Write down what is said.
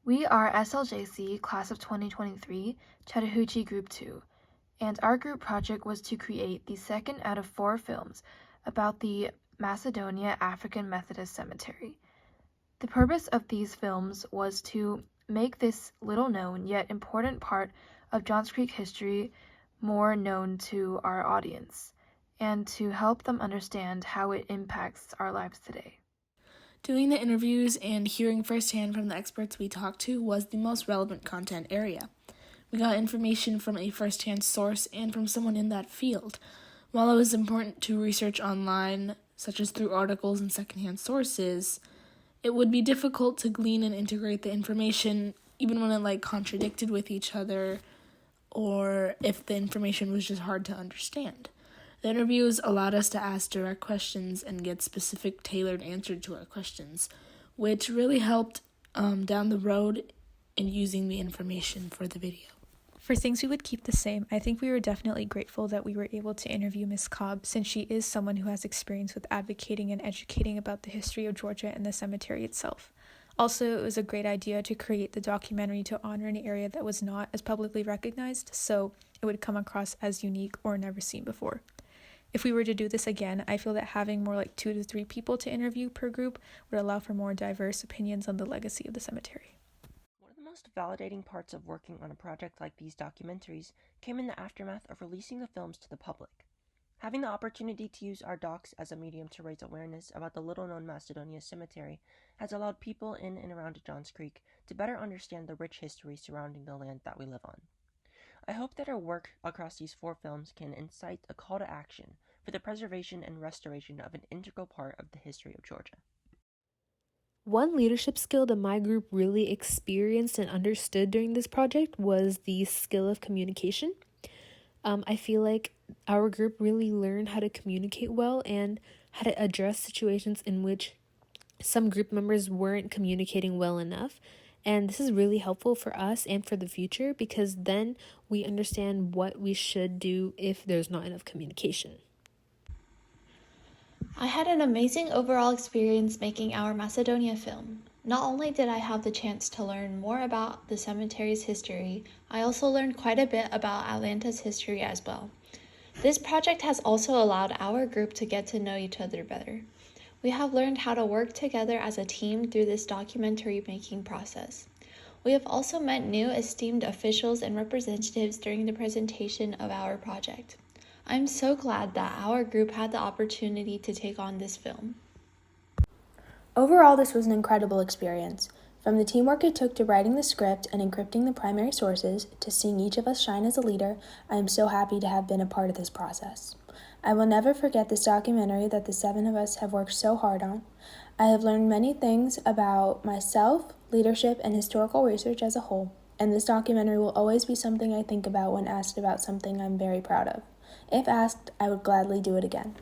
We are SLJC, Class of 2023, Chattahoochee Group 2, and our group project was to create the second out of 4 films about the Macedonia African Methodist Cemetery. The purpose of these films was to make this little-known yet important part of Johns Creek history more known to our audience, and to help them understand how it impacts our lives today. Doing the interviews and hearing firsthand from the experts we talked to was the most relevant content area. We got information from a firsthand source and from someone in that field. While it was important to research online, such as through articles and secondhand sources, it would be difficult to glean and integrate the information even when it contradicted with each other, or if the information was just hard to understand. The interviews allowed us to ask direct questions and get specific, tailored answers to our questions, which really helped down the road in using the information for the video. For things we would keep the same, I think we were definitely grateful that we were able to interview Ms. Cobb, since she is someone who has experience with advocating and educating about the history of Georgia and the cemetery itself. Also, it was a great idea to create the documentary to honor an area that was not as publicly recognized, so it would come across as unique or never seen before. If we were to do this again, I feel that having more 2 to 3 people to interview per group would allow for more diverse opinions on the legacy of the cemetery. One of the most validating parts of working on a project like these documentaries came in the aftermath of releasing the films to the public. Having the opportunity to use our docs as a medium to raise awareness about the little-known Macedonia cemetery has allowed people in and around Johns Creek to better understand the rich history surrounding the land that we live on. I hope that our work across these 4 films can incite a call to action for the preservation and restoration of an integral part of the history of Georgia. One leadership skill that my group really experienced and understood during this project was the skill of communication. I feel like our group really learned how to communicate well and how to address situations in which some group members weren't communicating well enough. And this is really helpful for us and for the future, because then we understand what we should do if there's not enough communication. I had an amazing overall experience making our Macedonia film. Not only did I have the chance to learn more about the cemetery's history, I also learned quite a bit about Atlanta's history as well. This project has also allowed our group to get to know each other better. We have learned how to work together as a team through this documentary making process. We have also met new esteemed officials and representatives during the presentation of our project. I'm so glad that our group had the opportunity to take on this film. Overall, this was an incredible experience. From the teamwork it took to writing the script and encrypting the primary sources, to seeing each of us shine as a leader, I am so happy to have been a part of this process. I will never forget this documentary that the 7 of us have worked so hard on. I have learned many things about myself, leadership, and historical research as a whole, and this documentary will always be something I think about when asked about something I'm very proud of. If asked, I would gladly do it again.